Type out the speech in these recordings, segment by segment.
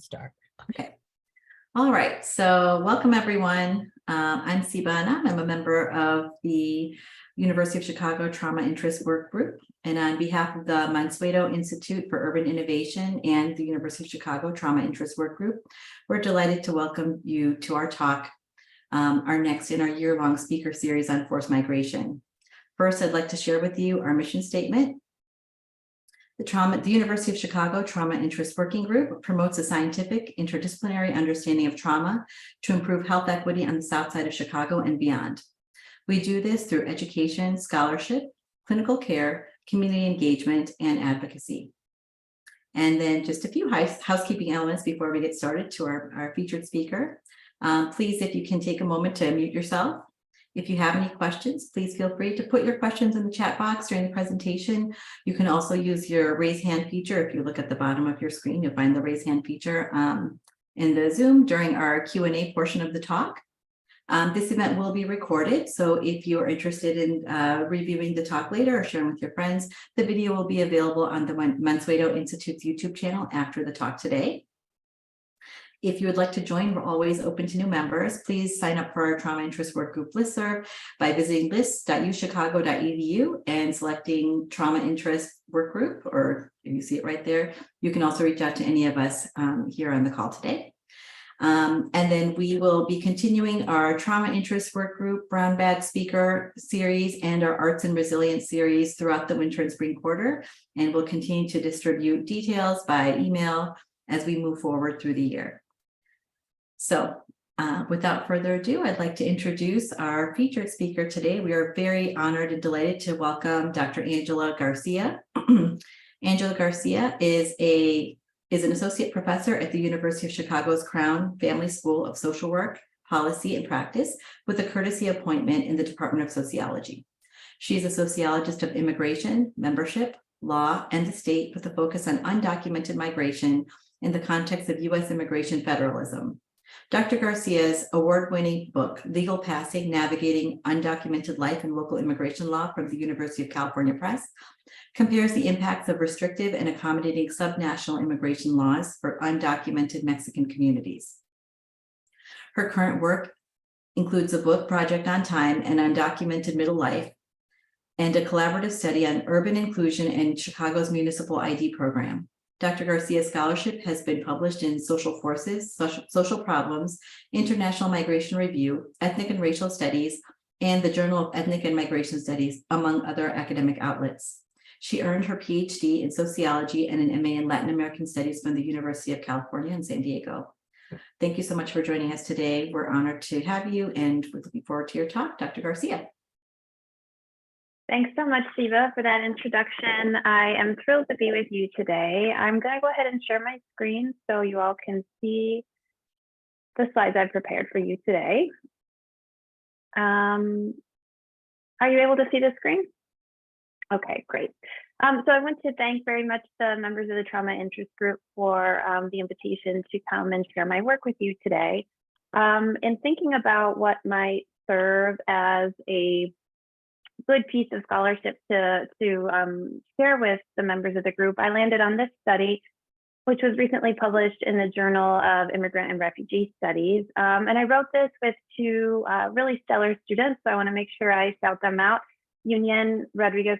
start. Okay. All right. So welcome, everyone. I'm Sibana. I'm a member of the University of Chicago Trauma Interest Work Group. And on behalf of the Mansueto Institute for Urban Innovation and the University of Chicago Trauma Interest Work Group, we're delighted to welcome you to our talk, our next in our year-long speaker series on forced migration. First, I'd like to share with you our mission statement. The University of Chicago Trauma Interest Working Group promotes a scientific, interdisciplinary understanding of trauma to improve health equity on the South Side of Chicago and beyond. We do this through education, scholarship, clinical care, community engagement, and advocacy. And then just a few housekeeping elements before we get started to our featured speaker. Please, if you can take a moment to unmute yourself. If you have any questions, please feel free to put your questions in the chat box during the presentation. You can also use your raise hand feature. If you look at the bottom of your screen, you'll find the raise hand feature in the Zoom during our Q&A portion of the talk. This event will be recorded, so if you are interested in reviewing the talk later or sharing with your friends, the video will be available on the Mansueto Institute's YouTube channel after the talk today. If you would like to join, we're always open to new members. Please sign up for our Trauma Interest Work Group listserv by visiting list.uchicago.edu and selecting Trauma Interest Work Group, or you see it right there. You can also reach out to any of us here on the call today. And then we will be continuing our Trauma Interest Work Group Brown Bag Speaker Series and our Arts and Resilience Series throughout the winter and spring quarter. And we'll continue to distribute details by email as we move forward through the year. So without further ado, I'd like to introduce our featured speaker today. We are very honored and delighted to welcome Dr. Angela Garcia. Angela Garcia is an associate professor at the University of Chicago's Crown Family School of Social Work, Policy, and Practice with a courtesy appointment in the Department of Sociology. She is a sociologist of immigration, membership, law, and the state with a focus on undocumented migration in the context of U.S. immigration federalism. Dr. Garcia's award-winning book, Legal Passing, Navigating Undocumented Life and Local Immigration Law from the University of California Press, compares the impacts of restrictive and accommodating subnational immigration laws for undocumented Mexican communities. Her current work includes a book, Project on Time, and Undocumented Middle Life, and a collaborative study on urban inclusion and Chicago's municipal ID program. Dr. Garcia's scholarship has been published in Social Forces, Social Problems, International Migration Review, Ethnic and Racial Studies, and the Journal of Ethnic and Migration Studies, among other academic outlets. She earned her PhD in sociology and an MA in Latin American Studies from the University of California in San Diego. Thank you so much for joining us today. We're honored to have you, and we're looking forward to your talk, Dr. Garcia. Thanks so much, Siva, for that introduction. I am thrilled to be with you today. I'm going to go ahead and share my screen so you all can see the slides I've prepared for you today. Are you able to see the screen? Okay, great. So I want to thank very much the members of the Trauma Interest Group for the invitation to come and share my work with you today. In thinking about what might serve as a good piece of scholarship to share with the members of the group, I landed on this study, which was recently published in the Journal of Immigrant and Refugee Studies. And I wrote this with two really stellar students, so I want to make sure I shout them out. Union Rodriguez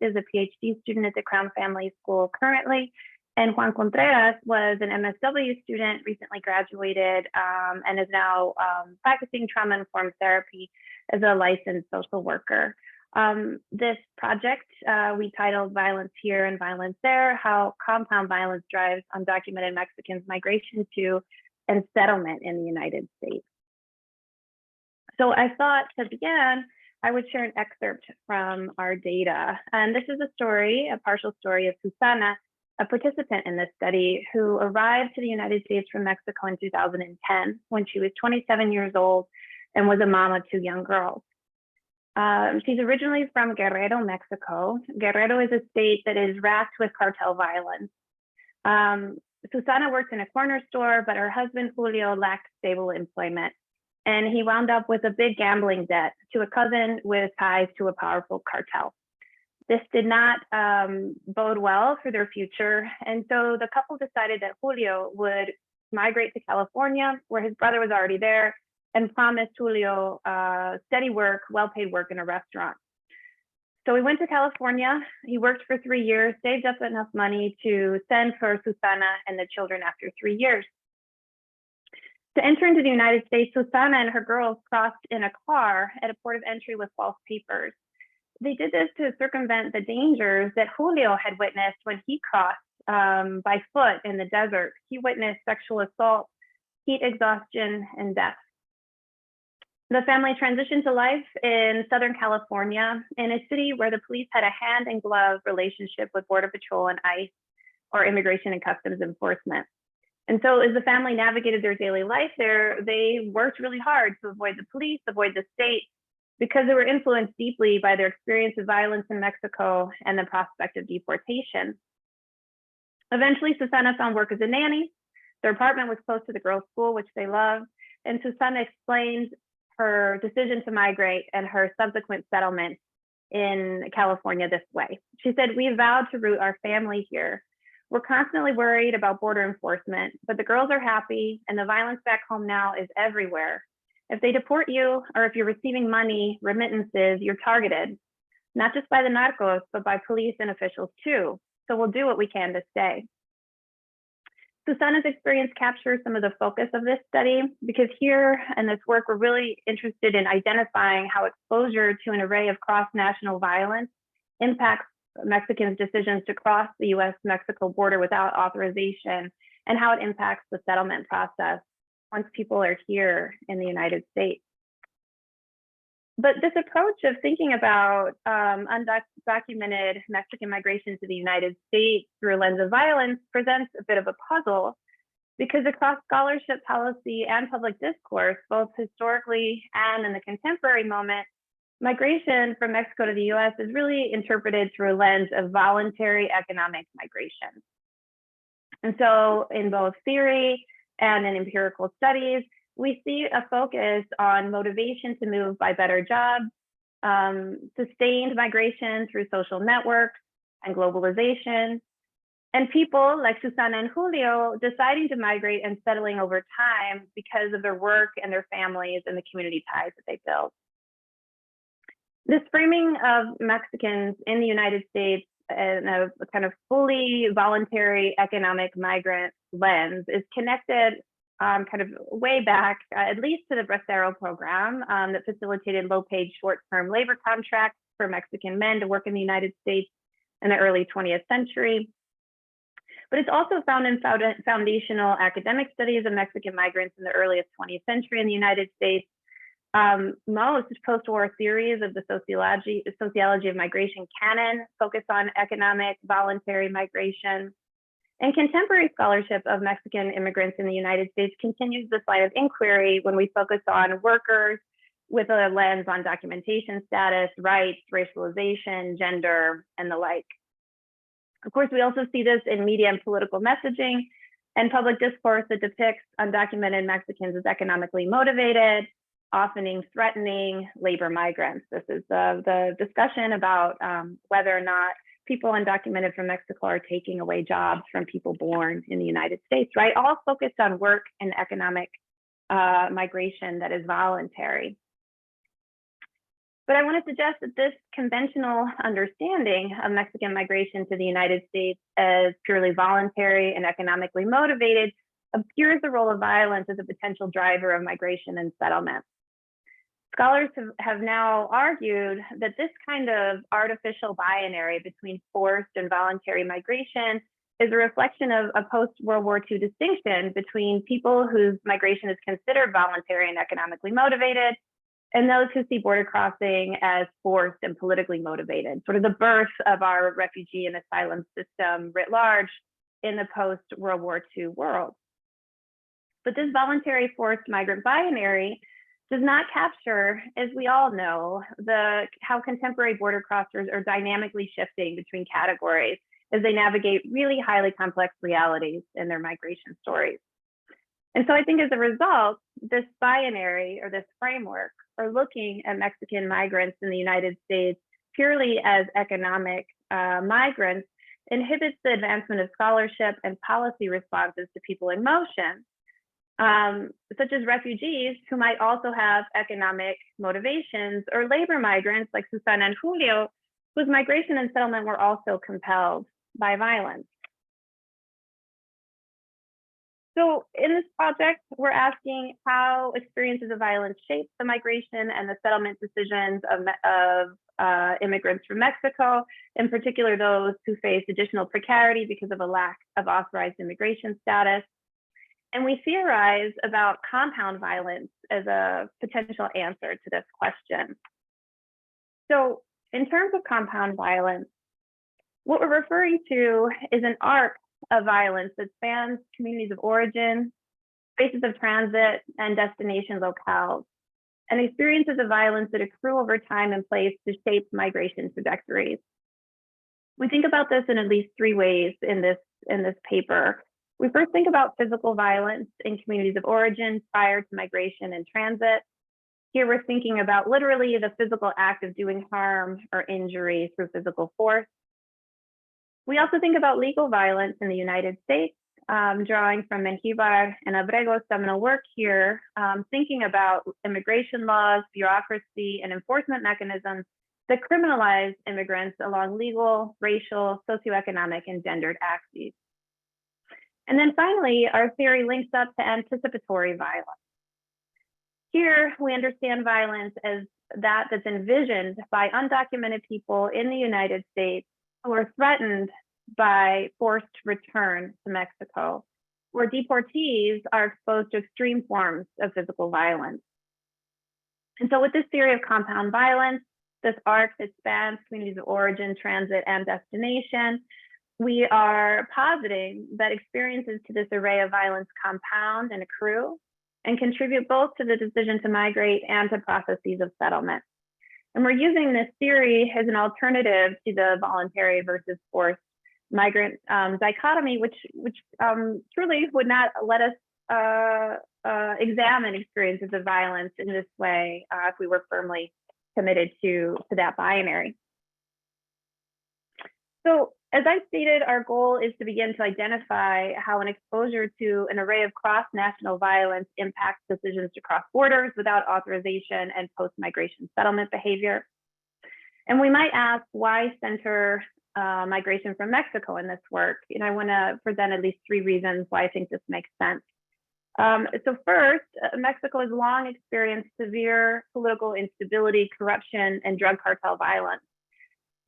is a PhD student at the Crown Family School currently, and Juan Contreras was an MSW student, recently graduated, and is now practicing trauma-informed therapy as a licensed social worker. This project we titled Violence Here and Violence There, How Compound Violence Drives Undocumented Mexicans Migration to and Settlement in the United States. So I thought to begin, I would share an excerpt from our data. And this is a story, a partial story of Susana, a participant in this study who arrived to the United States from Mexico in 2010 when she was 27 years old and was a mom of two young girls. She's originally from Guerrero, Mexico. Guerrero is a state that is racked with cartel violence. Susana worked in a corner store, but her husband Julio lacked stable employment. And he wound up with a big gambling debt to a cousin with ties to a powerful cartel. This did not bode well for their future. And so the couple decided that Julio would migrate to California, where his brother was already there, and promised Julio steady work, well-paid work in a restaurant. So he went to California. He worked for 3 years, saved up enough money to send for Susana and the children after 3 years. To enter into the United States, Susana and her girls crossed in a car at a port of entry with false papers. They did this to circumvent the dangers that Julio had witnessed when he crossed by foot in the desert. He witnessed sexual assault, heat exhaustion, and death. The family transitioned to life in Southern California, in a city where the police had a hand-in-glove relationship with Border Patrol and ICE, or Immigration and Customs Enforcement. And so as the family navigated their daily life there, they worked really hard to avoid the police, avoid the state, because they were influenced deeply by their experience of violence in Mexico and the prospect of deportation. Eventually, Susana found work as a nanny. Their apartment was close to the girls' school, which they loved. And Susana explained her decision to migrate and her subsequent settlement in California this way. She said, "We vowed to root our family here. We're constantly worried about border enforcement, but the girls are happy and the violence back home now is everywhere. If they deport you or if you're receiving money, remittances, you're targeted, not just by the narcos, but by police and officials too. So we'll do what we can to stay." Susana's experience captures some of the focus of this study, because here in this work, we're really interested in identifying how exposure to an array of cross-national violence impacts Mexicans' decisions to cross the US-Mexico border without authorization, and how it impacts the settlement process once people are here in the United States. But this approach of thinking about undocumented Mexican migration to the United States through a lens of violence presents a bit of a puzzle, because across scholarship, policy, and public discourse, both historically and in the contemporary moment, migration from Mexico to the US is really interpreted through a lens of voluntary economic migration. And so in both theory and in empirical studies, we see a focus on motivation to move by better jobs, sustained migration through social networks and globalization, and people like Susana and Julio deciding to migrate and settling over time because of their work and their families and the community ties that they built. This framing of Mexicans in the United States in a kind of fully voluntary economic migrant lens is connected kind of way back, at least to the Bracero program that facilitated low-paid short-term labor contracts for Mexican men to work in the United States in the early 20th century. But it's also found in foundational academic studies of Mexican migrants in the earliest 20th century in the United States. Most post-war theories of the sociology of migration canon focus on economic voluntary migration. And contemporary scholarship of Mexican immigrants in the United States continues this line of inquiry when we focus on workers with a lens on documentation status, rights, racialization, gender, and the like. Of course, we also see this in media and political messaging and public discourse that depicts undocumented Mexicans as economically motivated, often threatening labor migrants. This is the discussion about whether or not people undocumented from Mexico are taking away jobs from people born in the United States, right? All focused on work and economic migration that is voluntary. But I want to suggest that this conventional understanding of Mexican migration to the United States as purely voluntary and economically motivated obscures the role of violence as a potential driver of migration and settlement. Scholars have now argued that this kind of artificial binary between forced and voluntary migration is a reflection of a post-World War II distinction between people whose migration is considered voluntary and economically motivated, and those who see border crossing as forced and politically motivated, sort of the birth of our refugee and asylum system writ large in the post-World War II world. But this voluntary forced migrant binary does not capture, as we all know, how contemporary border crossers are dynamically shifting between categories as they navigate really highly complex realities in their migration stories. And so I think as a result, this binary or this framework for looking at Mexican migrants in the United States purely as economic migrants inhibits the advancement of scholarship and policy responses to people in motion, such as refugees who might also have economic motivations, or labor migrants like Susana and Julio, whose migration and settlement were also compelled by violence. So in this project, we're asking how experiences of violence shape the migration and the settlement decisions of immigrants from Mexico, in particular those who face additional precarity because of a lack of authorized immigration status. And we theorize about compound violence as a potential answer to this question. So in terms of compound violence, what we're referring to is an arc of violence that spans communities of origin, places of transit, and destination locales, and experiences of violence that accrue over time in place to shape migration trajectories. We think about this in at least three ways in this paper. We first think about physical violence in communities of origin prior to migration and transit. Here we're thinking about literally the physical act of doing harm or injury through physical force. We also think about legal violence in the United States, drawing from Menjivar and Abrego's seminal work here, thinking about immigration laws, bureaucracy, and enforcement mechanisms that criminalize immigrants along legal, racial, socioeconomic, and gendered axes. And then finally, our theory links up to anticipatory violence. Here, we understand violence as that's envisioned by undocumented people in the United States who are threatened by forced return to Mexico, where deportees are exposed to extreme forms of physical violence. And so with this theory of compound violence, this arc that spans communities of origin, transit, and destination, we are positing that experiences to this array of violence compound and accrue and contribute both to the decision to migrate and to processes of settlement. And we're using this theory as an alternative to the voluntary versus forced migrant dichotomy, which truly would not let us examine experiences of violence in this way if we were firmly committed to that binary. So as I stated, our goal is to begin to identify how an exposure to an array of cross-national violence impacts decisions to cross borders without authorization and post-migration settlement behavior. And we might ask, why center migration from Mexico in this work? And I want to present at least three reasons why I think this makes sense. So first, Mexico has long experienced severe political instability, corruption, and drug cartel violence.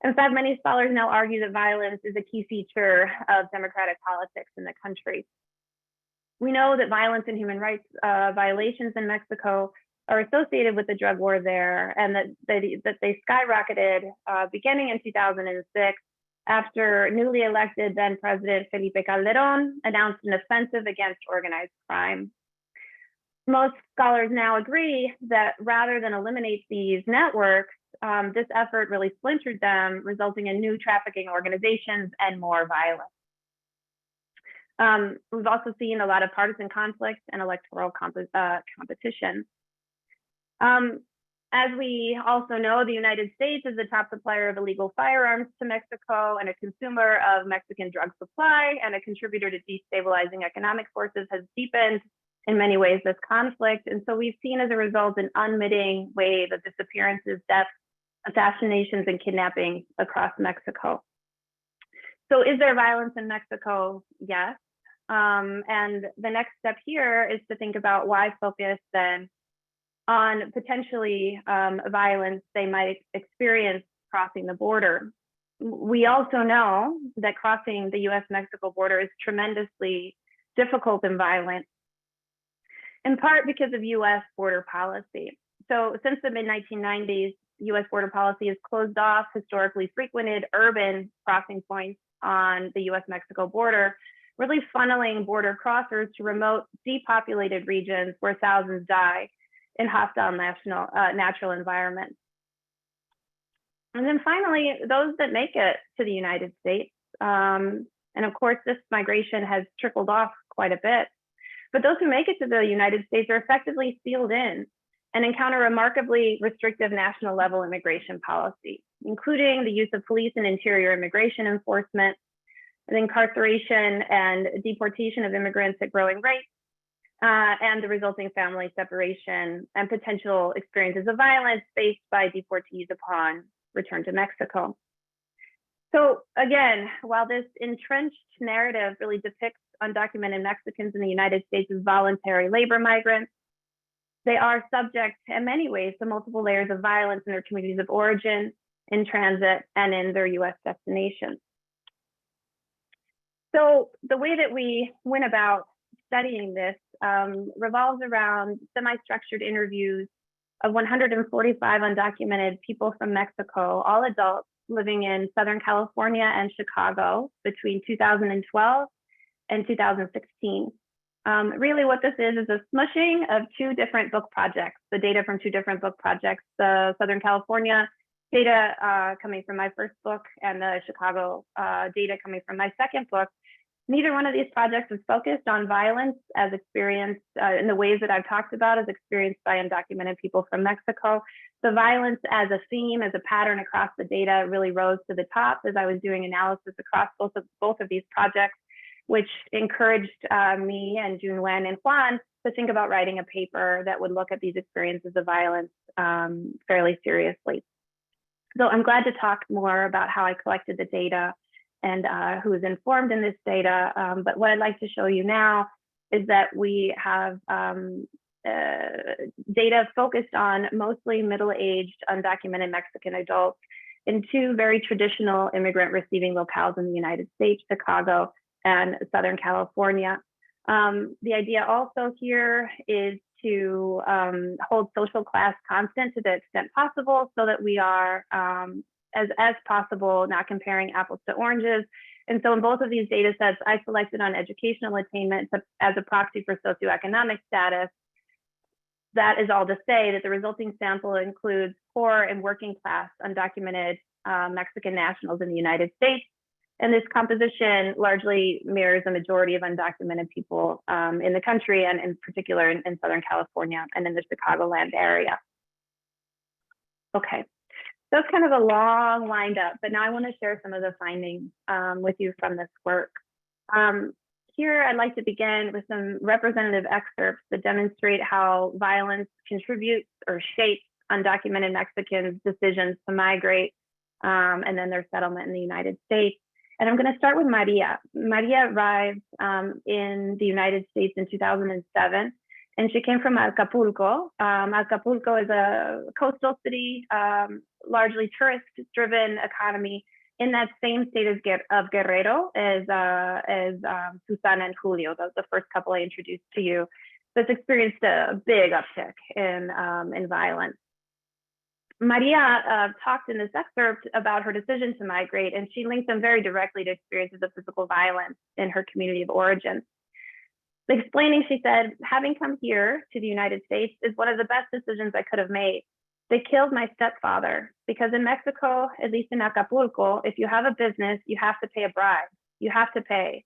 In fact, many scholars now argue that violence is a key feature of democratic politics in the country. We know that violence and human rights violations in Mexico are associated with the drug war there, and that they skyrocketed beginning in 2006 after newly elected then President Felipe Calderón announced an offensive against organized crime. Most scholars now agree that rather than eliminate these networks, this effort really splintered them, resulting in new trafficking organizations and more violence. We've also seen a lot of partisan conflict and electoral competition. As we also know, the United States is the top supplier of illegal firearms to Mexico and a consumer of Mexican drug supply, and a contributor to destabilizing economic forces has deepened in many ways this conflict. And so we've seen as a result an unmitting wave of disappearances, deaths, assassinations, and kidnappings across Mexico. So is there violence in Mexico? Yes. And the next step here is to think about why focus then on potentially violence they might experience crossing the border. We also know that crossing the US-Mexico border is tremendously difficult and violent, in part because of US border policy. So since the mid-1990s, US border policy has closed off historically frequented urban crossing points on the US-Mexico border, really funneling border crossers to remote, depopulated regions where thousands die in hostile natural environments. And then finally, those that make it to the United States, and of course, this migration has trickled off quite a bit, but those who make it to the United States are effectively sealed in and encounter remarkably restrictive national level immigration policy, including the use of police and interior immigration enforcement, and incarceration and deportation of immigrants at growing rates, and the resulting family separation and potential experiences of violence faced by deportees upon return to Mexico. So again, while this entrenched narrative really depicts undocumented Mexicans in the United States as voluntary labor migrants, they are subject in many ways to multiple layers of violence in their communities of origin, in transit, and in their US destinations. So the way that we went about studying this revolves around semi-structured interviews of 145 undocumented people from Mexico, all adults living in Southern California and Chicago between 2012 and 2016. Really what this is a smushing of two different book projects, the data from two different book projects, the Southern California data coming from my first book and the Chicago data coming from my second book. Neither one of these projects is focused on violence as experienced in the ways that I've talked about as experienced by undocumented people from Mexico. The violence as a theme, as a pattern across the data really rose to the top as I was doing analysis across both of these projects, which encouraged me and Jun Wen and Juan to think about writing a paper that would look at these experiences of violence fairly seriously. So I'm glad to talk more about how I collected the data and who is informed in this data. But what I'd like to show you now is that we have data focused on mostly middle-aged undocumented Mexican adults in two very traditional immigrant receiving locales in the United States, Chicago and Southern California. The idea also here is to hold social class constant to the extent possible so that we are as possible, not comparing apples to oranges. And so in both of these data sets, I selected on educational attainment as a proxy for socioeconomic status. That is all to say that the resulting sample includes poor and working class undocumented Mexican nationals in the United States. And this composition largely mirrors the majority of undocumented people in the country, and in particular in Southern California and in the Chicagoland area. Okay. So it's kind of a long wind-up, but now I want to share some of the findings with you from this work. Here, I'd like to begin with some representative excerpts that demonstrate how violence contributes or shapes undocumented Mexicans' decisions to migrate and then their settlement in the United States. And I'm going to start with Maria. Maria arrived in the United States in 2007. And she came from Acapulco. Acapulco is a coastal city, largely tourist-driven economy in that same state of Guerrero as Susana and Julio, the first couple I introduced to you. So it's experienced a big uptick in violence. Maria talked in this excerpt about her decision to migrate, and she linked them very directly to experiences of physical violence in her community of origin. Explaining, she said, having come here to the United States is one of the best decisions I could have made. They killed my stepfather because in Mexico, at least in Acapulco, if you have a business, you have to pay a bribe. You have to pay.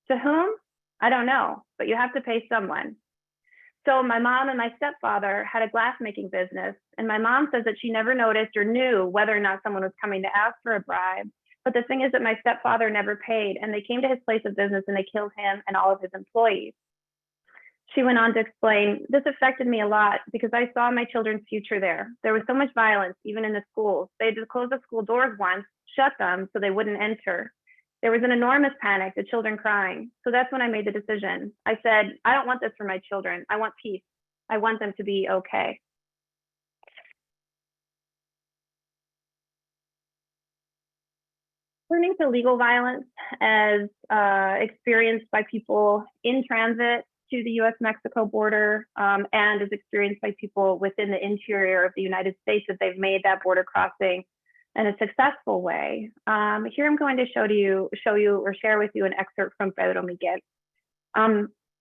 To whom? I don't know, but you have to pay someone. So my mom and my stepfather had a glassmaking business, and my mom says that she never noticed or knew whether or not someone was coming to ask for a bribe. But the thing is that my stepfather never paid, and they came to his place of business and they killed him and all of his employees. She went on to explain, this affected me a lot because I saw my children's future there. There was so much violence, even in the schools. They had to close the school doors once, shut them so they wouldn't enter. There was an enormous panic, the children crying. So that's when I made the decision. I said, I don't want this for my children. I want peace. I want them to be okay. Turning to legal violence as experienced by people in transit to the US-Mexico border and is experienced by people within the interior of the United States if they've made that border crossing in a successful way. Here I'm going to show you or share with you an excerpt from Pedro Miguel.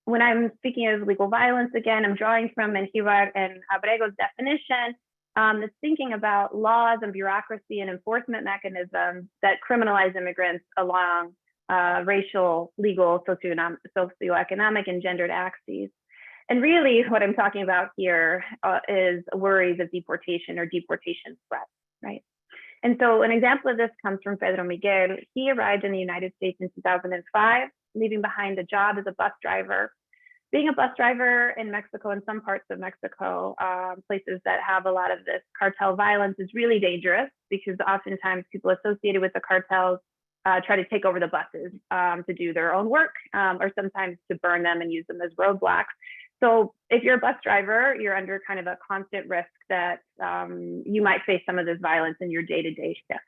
When I'm speaking of legal violence, again, I'm drawing from Menjivar and Abrego's definition that's thinking about laws and bureaucracy and enforcement mechanisms that criminalize immigrants along racial, legal, socioeconomic, and gendered axes. And really what I'm talking about here is worries of deportation or deportation threats, right? And so an example of this comes from Pedro Miguel. He arrived in the United States in 2005, leaving behind a job as a bus driver. Being a bus driver in Mexico, in some parts of Mexico, places that have a lot of this cartel violence, is really dangerous because oftentimes people associated with the cartels try to take over the buses to do their own work, or sometimes to burn them and use them as roadblocks. So if you're a bus driver, you're under kind of a constant risk that you might face some of this violence in your day-to-day shift.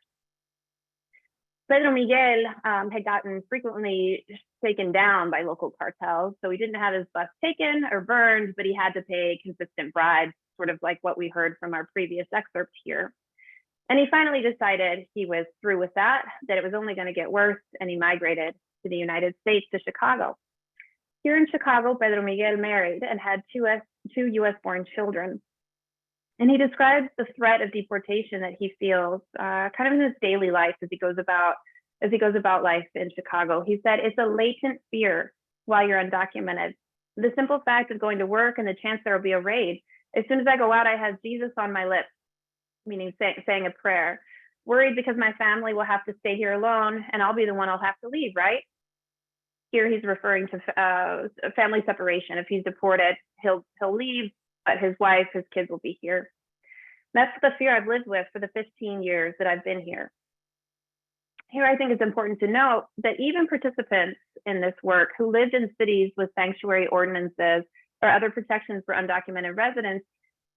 Pedro Miguel had gotten frequently taken down by local cartels. So he didn't have his bus taken or burned, but he had to pay consistent bribes, sort of like what we heard from our previous excerpt here. And he finally decided he was through with that it was only going to get worse, and he migrated to the United States, to Chicago. Here in Chicago, Pedro Miguel married and had two US-born children. And he describes the threat of deportation that he feels kind of in his daily life as he goes about life in Chicago. He said, "It's a latent fear while you're undocumented. The simple fact of going to work and the chance there will be a raid. As soon as I go out, I have Jesus on my lips," meaning saying a prayer. "Worried because my family will have to stay here alone and I'll be the one I'll have to leave, right?" Here he's referring to family separation. If he's deported, he'll leave, but his wife, his kids will be here. That's the fear I've lived with for the 15 years that I've been here. Here, I think it's important to note that even participants in this work who lived in cities with sanctuary ordinances or other protections for undocumented residents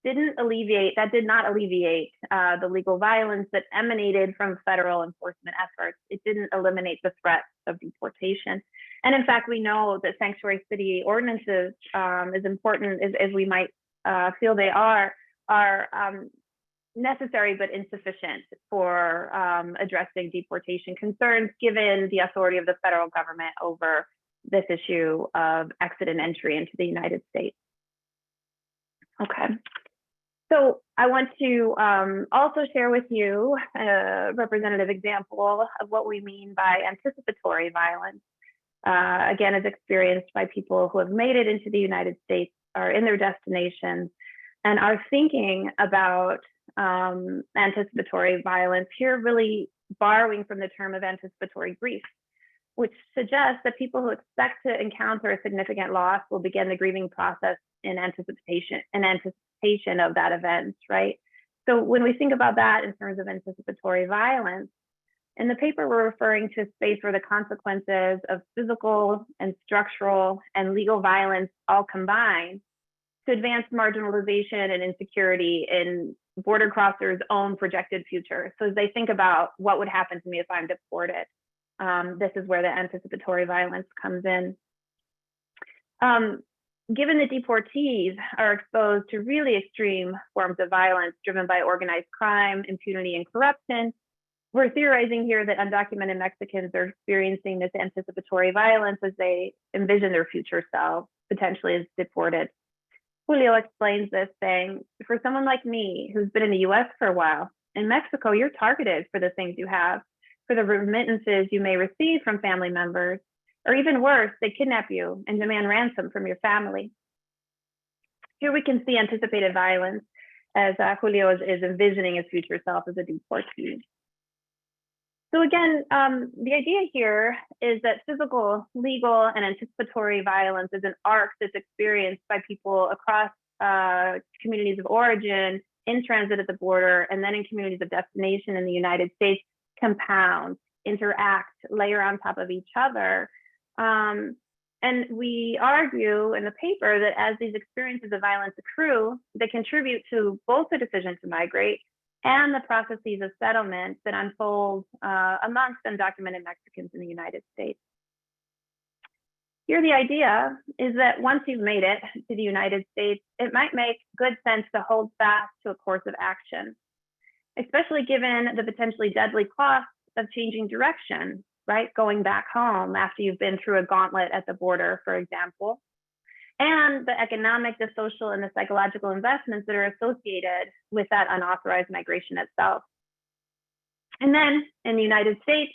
did not alleviate the legal violence that emanated from federal enforcement efforts. It didn't eliminate the threat of deportation. And in fact, we know that sanctuary city ordinances, as important as we might feel they are necessary but insufficient for addressing deportation concerns, given the authority of the federal government over this issue of exit and entry into the United States. Okay. So I want to also share with you a representative example of what we mean by anticipatory violence. Again, as experienced by people who have made it into the United States, are in their destinations, and are thinking about anticipatory violence, here really borrowing from the term of anticipatory grief, which suggests that people who expect to encounter a significant loss will begin the grieving process in anticipation of that event, right? So when we think about that in terms of anticipatory violence, in the paper, we're referring to a space where the consequences of physical and structural and legal violence all combine to advance marginalization and insecurity in border crossers' own projected future. So as they think about what would happen to me if I'm deported, this is where the anticipatory violence comes in. Given that deportees are exposed to really extreme forms of violence driven by organized crime, impunity, and corruption, we're theorizing here that undocumented Mexicans are experiencing this anticipatory violence as they envision their future selves, potentially as deported. Julio explains this, saying, "For someone like me, who's been in the US for a while, in Mexico, you're targeted for the things you have, for the remittances you may receive from family members, or even worse, they kidnap you and demand ransom from your family." Here we can see anticipated violence as Julio is envisioning his future self as a deportee. So again, the idea here is that physical, legal, and anticipatory violence is an arc that's experienced by people across communities of origin, in transit at the border, and then in communities of destination in the United States, compound, interact, layer on top of each other. And we argue in the paper that as these experiences of violence accrue, they contribute to both the decision to migrate and the processes of settlement that unfold amongst undocumented Mexicans in the United States. Here, the idea is that once you've made it to the United States, it might make good sense to hold fast to a course of action, especially given the potentially deadly costs of changing direction, right? Going back home after you've been through a gauntlet at the border, for example, and the economic, the social, and the psychological investments that are associated with that unauthorized migration itself. And then in the United States,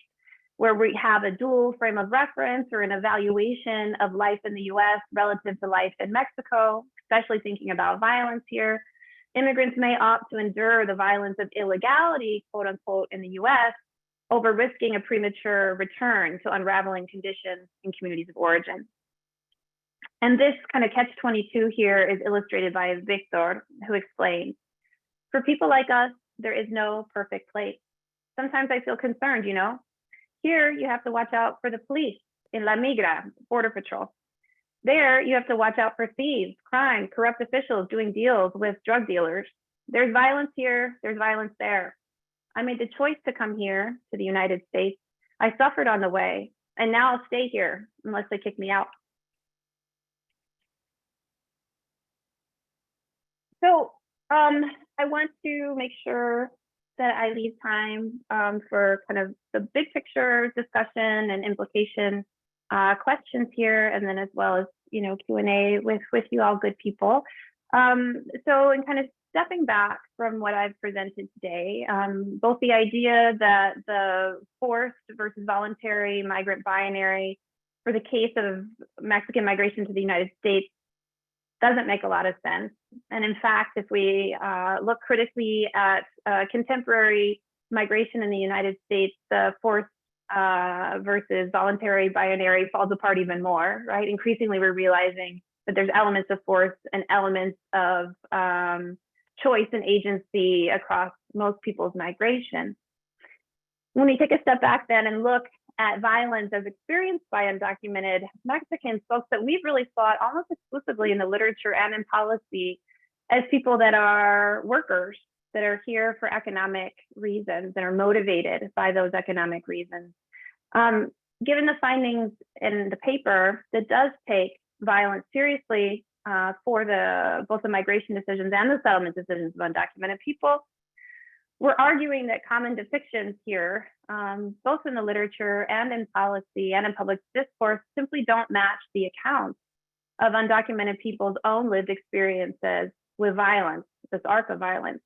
where we have a dual frame of reference or an evaluation of life in the US relative to life in Mexico, especially thinking about violence here, immigrants may opt to endure the violence of illegality, quote unquote, in the US over risking a premature return to unraveling conditions in communities of origin. And this kind of catch-22 here is illustrated by Victor, who explains, for people like us, there is no perfect place. Sometimes I feel concerned, you know. Here, you have to watch out for the police in La Migra, Border Patrol. There, you have to watch out for thieves, crime, corrupt officials doing deals with drug dealers. There's violence here, there's violence there. I made the choice to come here to the United States. I suffered on the way, and now I'll stay here unless they kick me out. So I want to make sure that I leave time for kind of the big picture discussion and implication questions here, and then as well as, you know, Q&A with you all good people. So in kind of stepping back from what I've presented today, both the idea that the forced versus voluntary migrant binary for the case of Mexican migration to the United States doesn't make a lot of sense. And in fact, if we look critically at contemporary migration in the United States, the forced versus voluntary binary falls apart even more, right? Increasingly, we're realizing that there's elements of force and elements of choice and agency across most people's migration. When we take a step back then and look at violence as experienced by undocumented Mexicans, folks that we've really thought almost exclusively in the literature and in policy as people that are workers, that are here for economic reasons, that are motivated by those economic reasons. Given the findings in the paper that does take violence seriously for both the migration decisions and the settlement decisions of undocumented people, we're arguing that common depictions here, both in the literature and in policy and in public discourse, simply don't match the accounts of undocumented people's own lived experiences with violence, this arc of violence.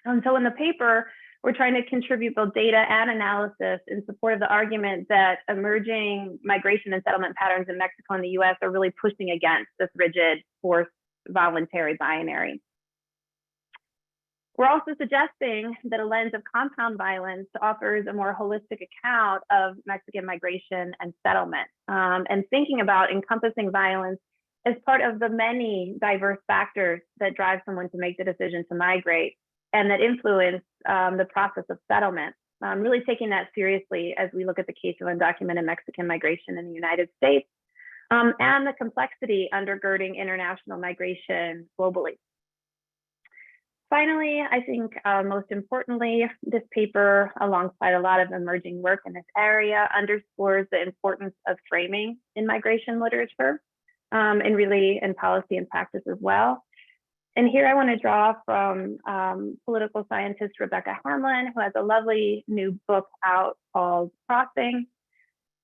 And so in the paper, we're trying to contribute both data and analysis in support of the argument that emerging migration and settlement patterns in Mexico and the US are really pushing against this rigid, forced, voluntary binary. We're also suggesting that a lens of compound violence offers a more holistic account of Mexican migration and settlement, and thinking about encompassing violence as part of the many diverse factors that drive someone to make the decision to migrate and that influence the process of settlement. Really taking that seriously as we look at the case of undocumented Mexican migration in the United States and the complexity undergirding international migration globally. Finally, I think most importantly, this paper, alongside a lot of emerging work in this area, underscores the importance of framing in migration literature and really in policy and practice as well. And here I want to draw from political scientist Rebecca Hamlin, who has a lovely new book out called Crossing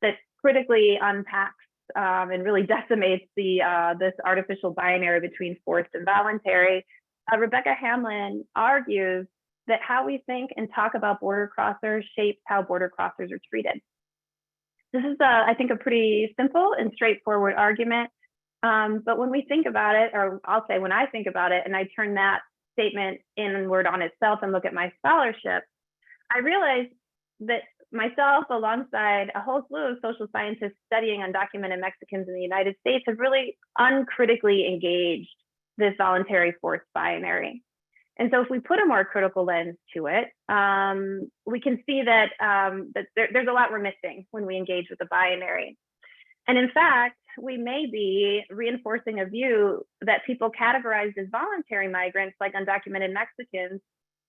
that critically unpacks and really decimates this artificial binary between forced and voluntary. Rebecca Hamlin argues that how we think and talk about border crossers shapes how border crossers are treated. This is, I think, a pretty simple and straightforward argument. But when we think about it, or I'll say when I think about it, and I turn that statement inward on itself and look at my scholarship, I realize that myself, alongside a whole slew of social scientists studying undocumented Mexicans in the United States, have really uncritically engaged this voluntary forced binary. And so if we put a more critical lens to it, we can see that, there's a lot we're missing when we engage with the binary. And in fact, we may be reinforcing a view that people categorized as voluntary migrants, like undocumented Mexicans,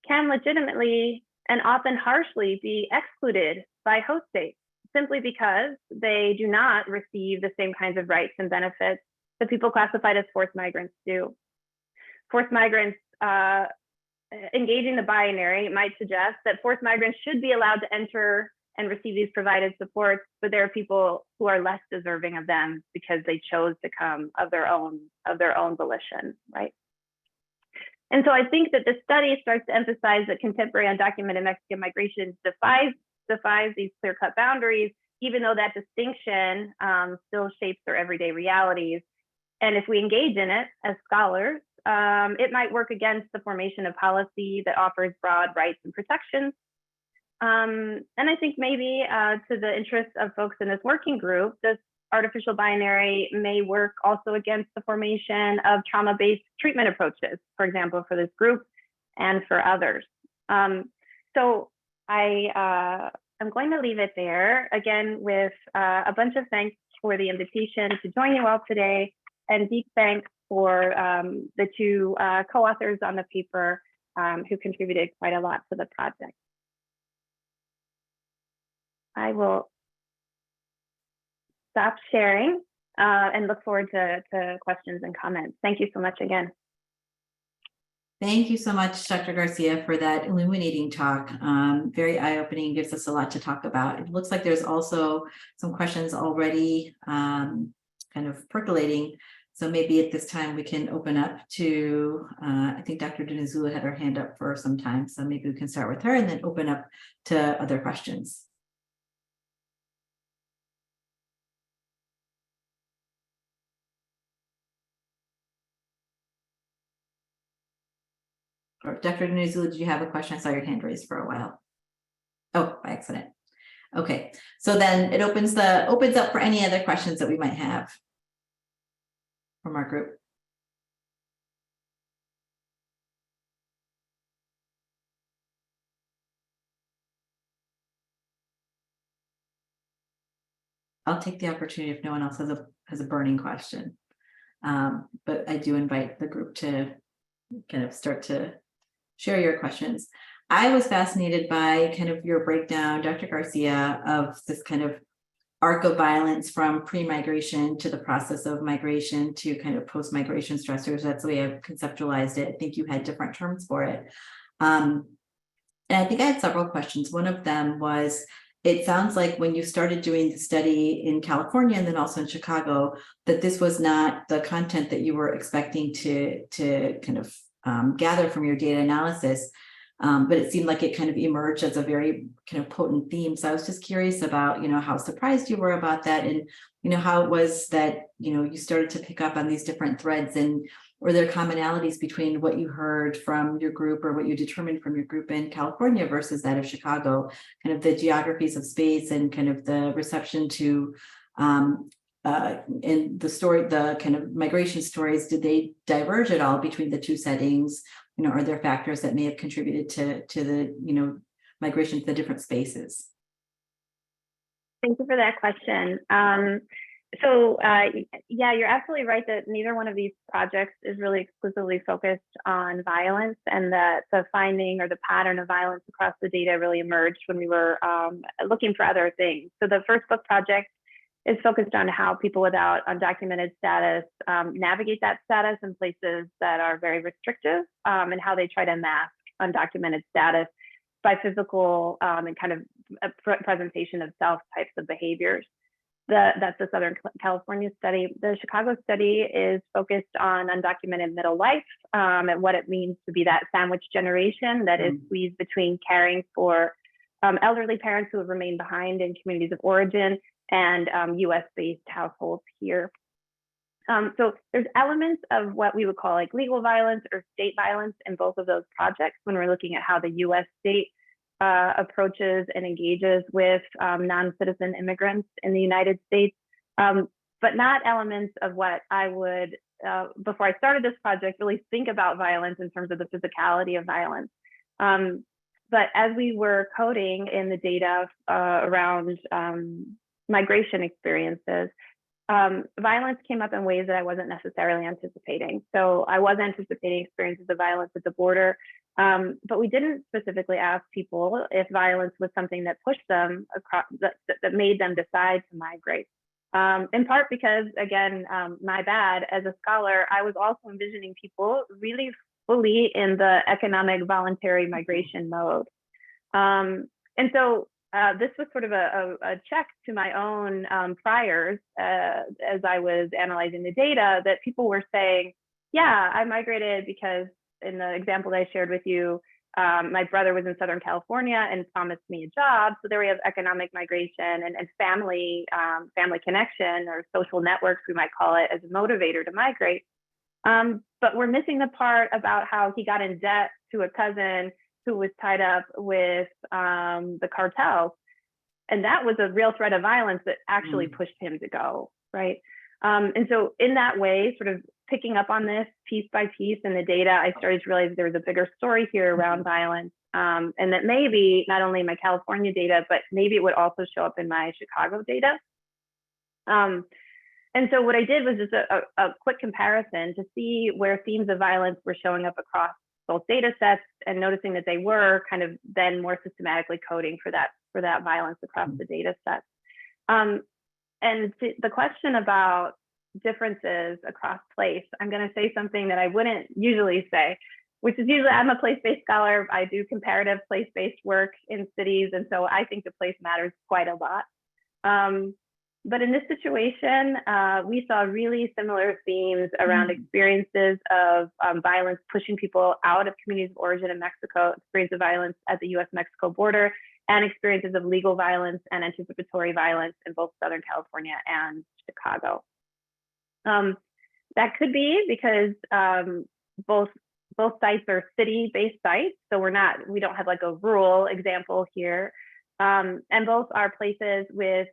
can legitimately and often harshly be excluded by host states simply because they do not receive the same kinds of rights and benefits that people classified as forced migrants do. Forced migrants engaging the binary might suggest that forced migrants should be allowed to enter and receive these provided supports, but there are people who are less deserving of them because they chose to come of their own volition, right? And so I think that the study starts to emphasize that contemporary undocumented Mexican migration defies these clear-cut boundaries, even though that distinction still shapes their everyday realities. And if we engage in it as scholars, it might work against the formation of policy that offers broad rights and protections. And I think maybe to the interest of folks in this working group, this artificial binary may work also against the formation of trauma-based treatment approaches, for example, for this group and for others. So I'm going to leave it there, again, with a bunch of thanks for the invitation to join you all today, and deep thanks for the two co-authors on the paper who contributed quite a lot to the project. I will stop sharing and look forward to questions and comments. Thank you so much again. Thank you so much, Dr. Garcia, for that illuminating talk. Very eye-opening, gives us a lot to talk about. It looks like there's also some questions already kind of percolating. So maybe at this time we can open up to, I think Dr. Dinizula had her hand up for some time. So maybe we can start with her and then open up to other questions. Or Dr. Dinizula, did you have a question? I saw your hand raised for a while. Oh, by accident. Okay, so then it opens up for any other questions that we might have from our group. I'll take the opportunity if no one else has a burning question. But I do invite the group to kind of start to share your questions. I was fascinated by kind of your breakdown, Dr. Garcia, of this kind of arc of violence from pre-migration to the process of migration to kind of post-migration stressors. That's the way I've conceptualized it. I think you had different terms for it. And I think I had several questions. One of them was, it sounds like when you started doing the study in California and then also in Chicago, that this was not the content that you were expecting to kind of gather from your data analysis, but it seemed like it kind of emerged as a very kind of potent theme. So I was just curious about, how surprised you were about that, and, how it was that, you started to pick up on these different threads, and were there commonalities between what you heard from your group or what you determined from your group in California versus that of Chicago, kind of the geographies of space and kind of the reception to in the story, the kind of migration stories, did they diverge at all between the two settings? Are there factors that may have contributed to the, migration to the different spaces? Thank you for that question. Yeah, you're absolutely right that neither one of these projects is really exclusively focused on violence, and that the finding or the pattern of violence across the data really emerged when we were looking for other things. So the first book project is focused on how people without undocumented status navigate that status in places that are very restrictive, and how they try to mask undocumented status by physical and kind of a presentation of self types of behaviors. That's the Southern California study. The Chicago study is focused on undocumented middle life and what it means to be that sandwich generation that is squeezed between caring for elderly parents who have remained behind in communities of origin and US-based households here. So there's elements of what we would call like legal violence or state violence in both of those projects when we're looking at how the US state approaches and engages with non-citizen immigrants in the United States, but not elements of what I would, before I started this project, really think about violence in terms of the physicality of violence. But as we were coding in the data around migration experiences, violence came up in ways that I wasn't necessarily anticipating. So I was anticipating experiences of violence at the border, but we didn't specifically ask people if violence was something that pushed them across, that made them decide to migrate. In part because, again, my bad, as a scholar, I was also envisioning people really fully in the economic voluntary migration mode. And so this was sort of a check to my own priors as I was analyzing the data, that people were saying, yeah, I migrated because in the example that I shared with you, my brother was in Southern California and promised me a job. So there we have economic migration and family connection, or social networks, we might call it, as a motivator to migrate. But we're missing the part about how he got in debt to a cousin who was tied up with the cartel. And that was a real threat of violence that actually pushed him to go. right? And so in that way, sort of picking up on this piece by piece in the data, I started to realize there was a bigger story here around violence, and that maybe not only my California data, but maybe it would also show up in my Chicago data. And so what I did was just a quick comparison to see where themes of violence were showing up across both data sets, and noticing that they were kind of then more systematically coding for that violence across the data set. And the question about differences across place, I'm going to say something that I wouldn't usually say, which is usually I'm a place-based scholar. I do comparative place-based work in cities. And so I think the place matters quite a lot. But in this situation, we saw really similar themes around experiences of violence pushing people out of communities of origin in Mexico, experience of violence at the US-Mexico border, and experiences of legal violence and anticipatory violence in both Southern California and Chicago. That could be because both sites are city-based sites, so we don't have like a rural example here. And both are places with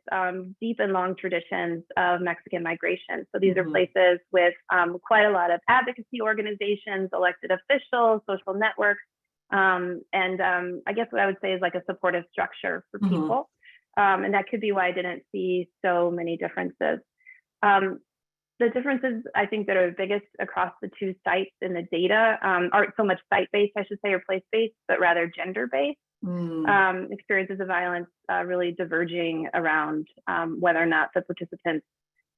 deep and long traditions of Mexican migration. So these are places with quite a lot of advocacy organizations, elected officials, social networks, and I guess what I would say is like a supportive structure for people. And that could be why I didn't see so many differences. The differences I think that are the biggest across the two sites in the data aren't so much site-based, I should say, or place-based, but rather gender-based. Experiences of violence really diverging around whether or not the participants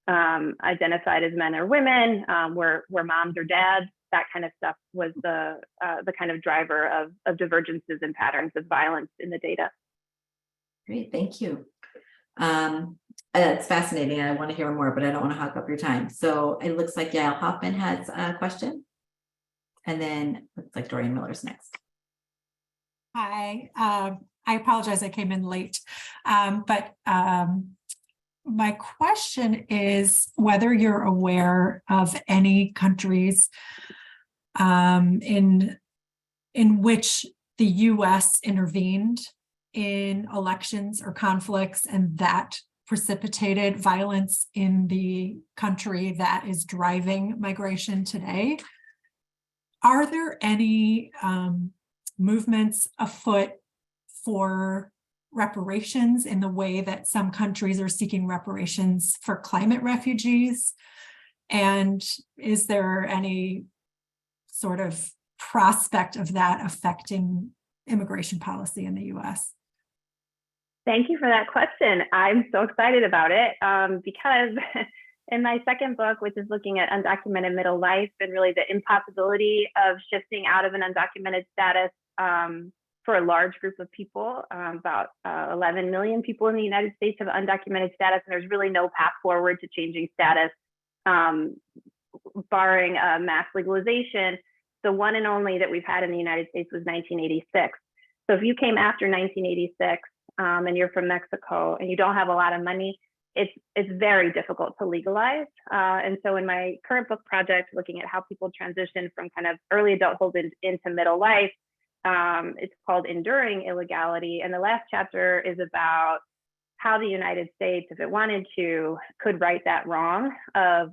identified as men or women, were moms or dads. That kind of stuff was the kind of driver of divergences and patterns of violence in the data. Great, thank you. It's fascinating. I want to hear more, but I don't want to hog up your time. So it looks like Yael Hoffman has a question, and then looks like Dorian Miller's next. Hi, I apologize, I came in late, but my question is whether you're aware of any countries in which the US intervened in elections or conflicts, and that precipitated violence in the country that is driving migration today. Are there any movements afoot for reparations in the way that some countries are seeking reparations for climate refugees? And is there any sort of prospect of that affecting immigration policy in the US? Thank you for that question. I'm so excited about it because in my second book, which is looking at undocumented middle life and really the impossibility of shifting out of an undocumented status for a large group of people, about 11 million people in the United States have undocumented status, and there's really no path forward to changing status, barring mass legalization. The one and only that we've had in the United States was 1986. So if you came after 1986 and you're from Mexico and you don't have a lot of money, it's very difficult to legalize. And so in my current book project, looking at how people transition from kind of early adulthood into middle life, it's called Enduring Illegality. And the last chapter is about how the United States, if it wanted to, could right that wrong of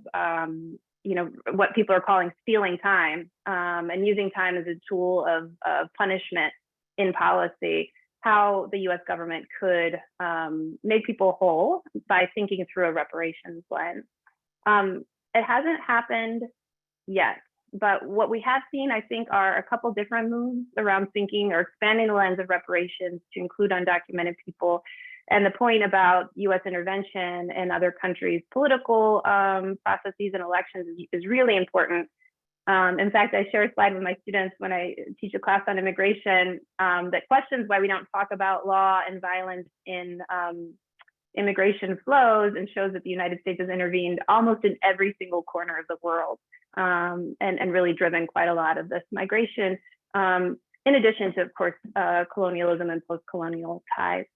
what people are calling stealing time, and using time as a tool of punishment in policy, how the US government could make people whole by thinking through a reparations lens. It hasn't happened yet, but what we have seen, I think, are a couple different moves around thinking or expanding the lens of reparations to include undocumented people. And the point about US intervention and other countries' political processes and elections is really important. In fact, I share a slide with my students when I teach a class on immigration that questions why we don't talk about law and violence in immigration flows, and shows that the United States has intervened almost in every single corner of the world, and really driven quite a lot of this migration, in addition to, of course, colonialism and post-colonial ties.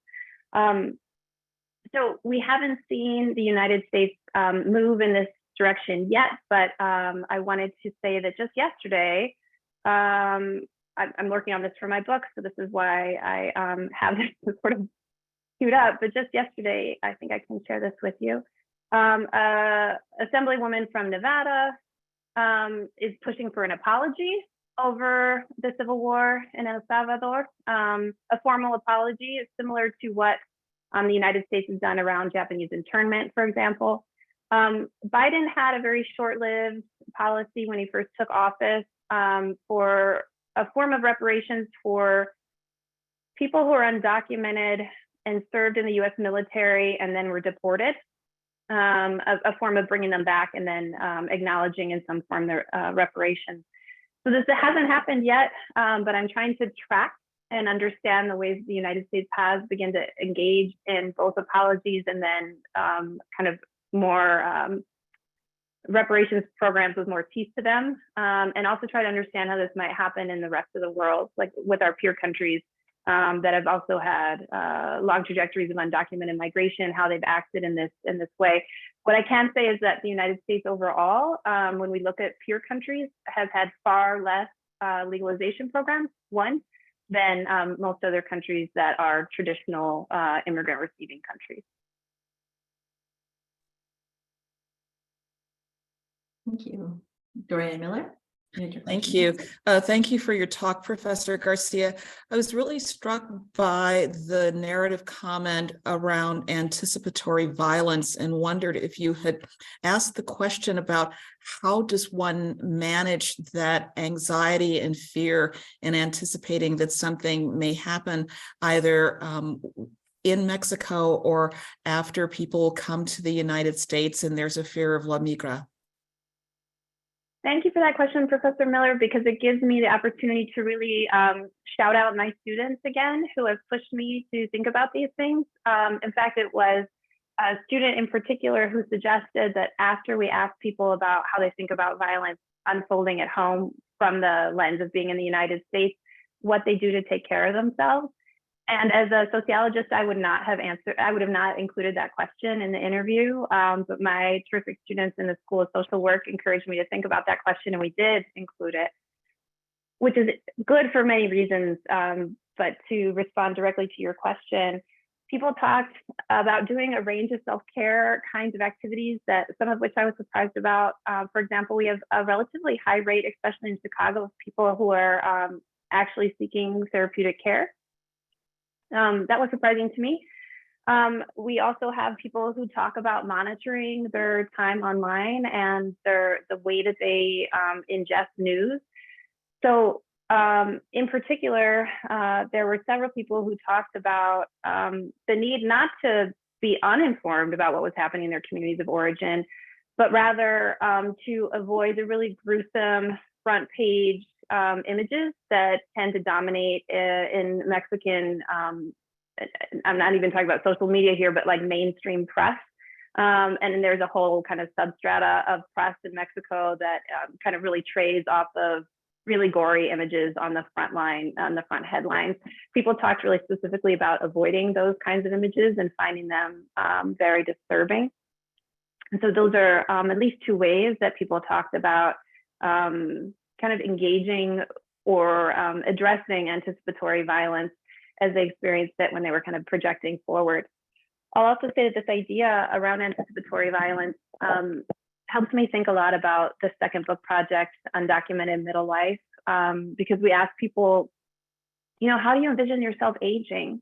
So we haven't seen the United States move in this direction yet, but I wanted to say that just yesterday, I'm working on this for my book, so this is why I have this sort of queued up, but just yesterday, I think I can share this with you. A assemblywoman from Nevada is pushing for an apology over the civil war in El Salvador. A formal apology is similar to what the United States has done around Japanese internment, for example. Biden had a very short-lived policy when he first took office for a form of reparations for people who are undocumented and served in the US military and then were deported, a form of bringing them back and then acknowledging in some form their reparations. So this hasn't happened yet, but I'm trying to track and understand the ways the United States has begun to engage in both apologies and then kind of more reparations programs with more teeth to them, and also try to understand how this might happen in the rest of the world, like with our peer countries that have also had long trajectories of undocumented migration, how they've acted in this way. What I can say is that the United States overall, when we look at peer countries, has had far less legalization programs, than most other countries that are traditional immigrant receiving countries. Thank you. Dorian Miller. Thank you. Thank you for your talk, Professor Garcia. I was really struck by the narrative comment around anticipatory violence and wondered if you had asked the question about how does one manage that anxiety and fear in anticipating that something may happen either in Mexico or after people come to the United States and there's a fear of la migra. Thank you for that question, Professor Miller, because it gives me the opportunity to really shout out my students again who have pushed me to think about these things. In fact, it was a student in particular who suggested that after we ask people about how they think about violence unfolding at home from the lens of being in the United States, what they do to take care of themselves. And as a sociologist, I would have not included that question in the interview, but my terrific students in the School of Social Work encouraged me to think about that question, and we did include it, which is good for many reasons. But to respond directly to your question, people talked about doing a range of self-care kinds of activities, that some of which I was surprised about. For example, we have a relatively high rate, especially in Chicago, of people who are actually seeking therapeutic care. That was surprising to me. We also have people who talk about monitoring their time online and the way that they ingest news. So in particular, there were several people who talked about the need not to be uninformed about what was happening in their communities of origin, but rather to avoid the really gruesome front page images that tend to dominate in Mexican, I'm not even talking about social media here, but like mainstream press. And then there's a whole kind of substrata of press in Mexico that kind of really trades off of really gory images on the front line, on the front headlines. People talked really specifically about avoiding those kinds of images and finding them very disturbing. And so those are at least two ways that people talked about kind of engaging or addressing anticipatory violence as they experienced it when they were kind of projecting forward. I'll also say that this idea around anticipatory violence helps me think a lot about the second book project, Undocumented Middle Life, because we ask people, you know, how do you envision yourself aging?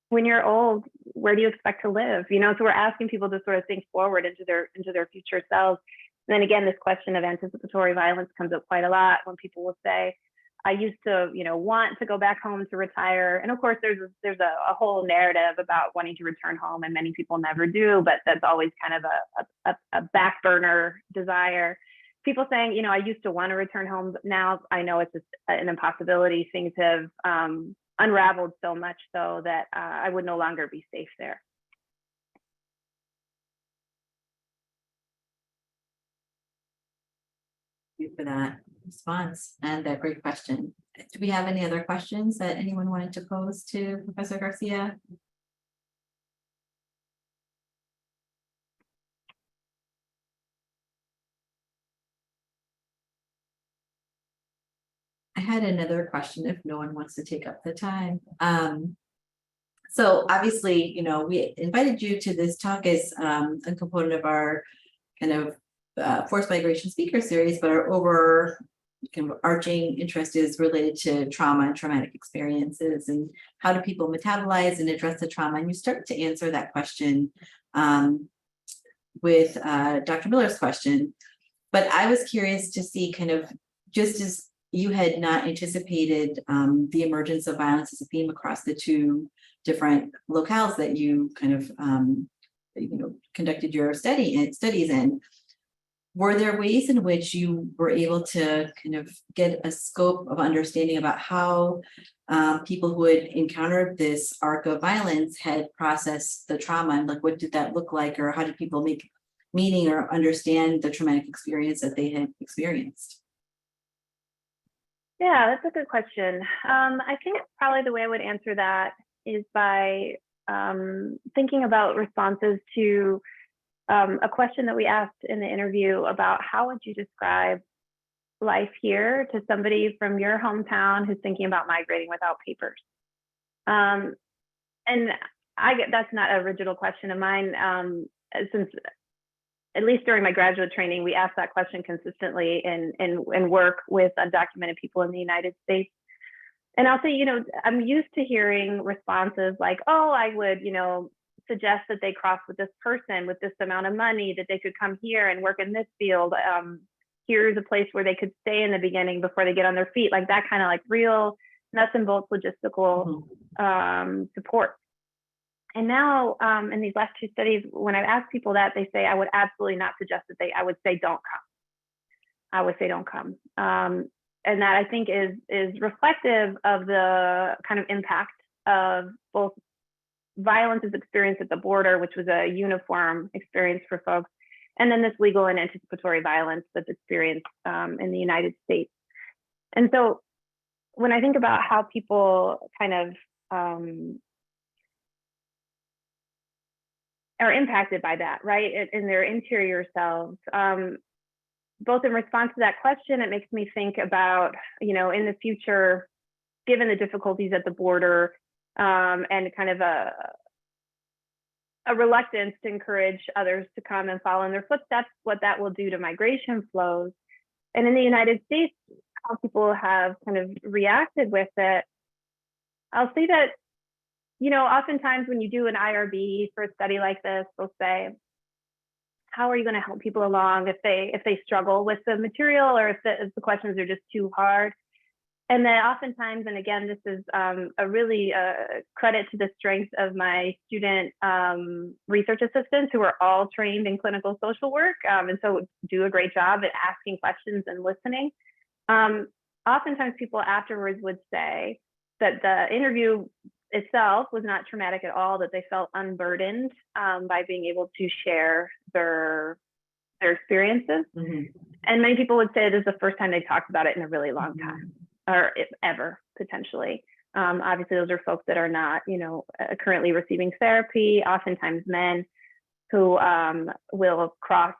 When you're old, where do you expect to live? You know, so we're asking people to sort of think forward into their future selves. And then again, this question of anticipatory violence comes up quite a lot when people will say, I used to, you know, want to go back home to retire. And of course, there's a whole narrative about wanting to return home, and many people never do, but that's always kind of a back burner desire. People saying, you know, I used to want to return home, but now I know it's just an impossibility. Things have unraveled so much so that I would no longer be safe there. Thank you for that response and that great question. Do we have any other questions that anyone wanted to pose to Professor Garcia? I had another question if no one wants to take up the time. So obviously, we invited you to this talk as a component of our kind of forced migration speaker series, but our overarching interest is related to trauma and traumatic experiences and how do people metabolize and address the trauma. And you start to answer that question with Dr. Miller's question. But I was curious to see kind of, just as you had not anticipated the emergence of violence as a theme across the two different locales that you kind of conducted your studies in, were there ways in which you were able to kind of get a scope of understanding about how people who had encountered this arc of violence had processed the trauma, and like what did that look like, or how did people make meaning or understand the traumatic experience that they had experienced? Yeah, that's a good question. I think probably the way I would answer that is by thinking about responses to a question that we asked in the interview about how would you describe life here to somebody from your hometown who's thinking about migrating without papers. And that's not a original question of mine, since at least during my graduate training, we asked that question consistently in work with undocumented people in the United States. And I'll say, I'm used to hearing responses like, oh, I would, suggest that they cross with this person with this amount of money, that they could come here and work in this field. Here's a place where they could stay in the beginning before they get on their feet, like that kind of like real nuts and bolts logistical support. And now in these last two studies, when I ask people that, they say, I would absolutely not suggest that I would say, don't come. I would say, don't come. And that I think is reflective of the kind of impact of both violence as experienced at the border, which was a uniform experience for folks, and then this legal and anticipatory violence that's experienced in the United States. And so when I think about how people kind of are impacted by that, right, in their interior selves, both in response to that question, it makes me think about, in the future, given the difficulties at the border, and kind of a reluctance to encourage others to come and follow in their footsteps, what that will do to migration flows. And in the United States, how people have kind of reacted with it. I'll say that, oftentimes when you do an IRB for a study like this, they'll say, how are you going to help people along if they struggle with the material, or if the questions are just too hard? And then oftentimes, and again, this is a really credit to the strength of my student research assistants, who are all trained in clinical social work, and so do a great job at asking questions and listening. Oftentimes people afterwards would say that the interview itself was not traumatic at all, that they felt unburdened by being able to share their experiences. And many people would say this is the first time they talked about it in a really long time, or ever, potentially. Obviously, those are folks that are not, currently receiving therapy, oftentimes men who will cross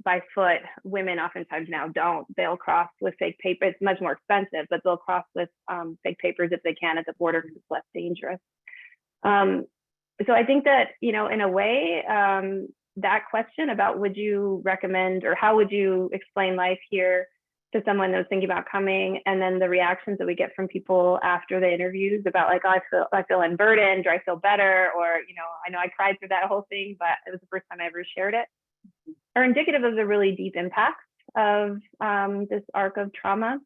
by foot. Women oftentimes now don't. They'll cross with fake paper. It's much more expensive, but they'll cross with fake papers if they can at the border because it's less dangerous. So I think that, in a way, that question about would you recommend, or how would you explain life here to someone that's thinking about coming, and then the reactions that we get from people after the interviews about like, oh, I feel unburdened, or I feel better, or, I know I cried through that whole thing, but it was the first time I ever shared it, are indicative of the really deep impact of this arc of trauma.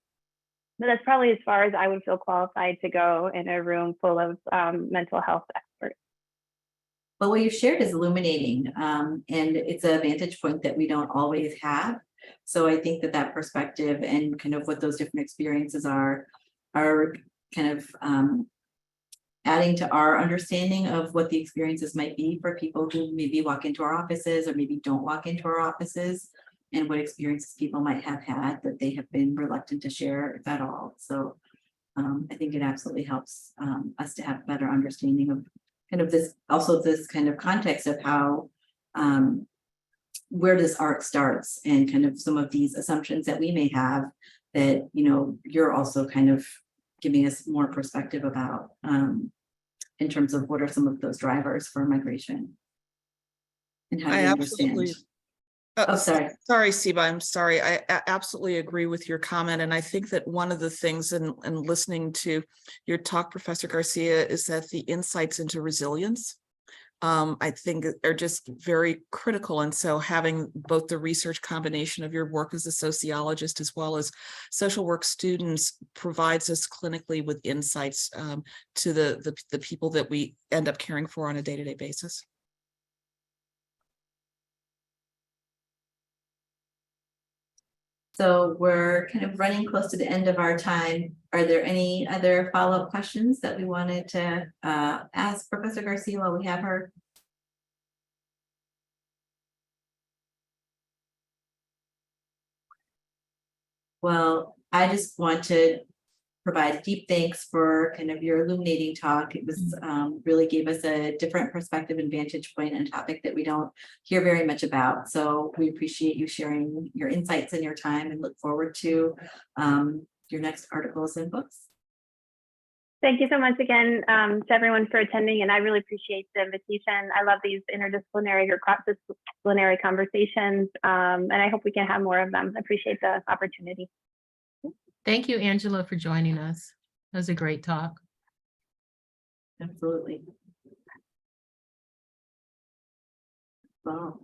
But that's probably as far as I would feel qualified to go in a room full of mental health experts. Well, what you've shared is illuminating, and it's a vantage point that we don't always have. So I think that perspective and kind of what those different experiences are kind of adding to our understanding of what the experiences might be for people who maybe walk into our offices or maybe don't walk into our offices, and what experiences people might have had that they have been reluctant to share, if at all. So I think it absolutely helps us to have a better understanding of kind of this kind of context of how where this arc starts, and kind of some of these assumptions that we may have that, you're also kind of giving us more perspective about. in terms of what are some of those drivers for migration. And how do I you understand? absolutely. Oh, sorry. Sorry, Siba, I'm sorry. I absolutely agree with your comment. And I think that one of the things in listening to your talk, Professor Garcia, is that the insights into resilience, I think are just very critical. And so having both the research combination of your work as a sociologist as well as social work students provides us clinically with insights to the people that we end up caring for on a day-to-day basis. So we're kind of running close to the end of our time. Are there any other follow-up questions that we wanted to ask Professor Garcia while we have her? Well, I just want to provide deep thanks for kind of your illuminating talk. It was really gave us a different perspective and vantage point on a topic that we don't hear very much about. So we appreciate you sharing your insights and your time and look forward to your next articles and books. Thank you so much again to everyone for attending, and I really appreciate the invitation. I love these interdisciplinary or cross-disciplinary conversations, and I hope we can have more of them. I appreciate the opportunity. Thank you, Angela, for joining us. That was a great talk. Absolutely. Well,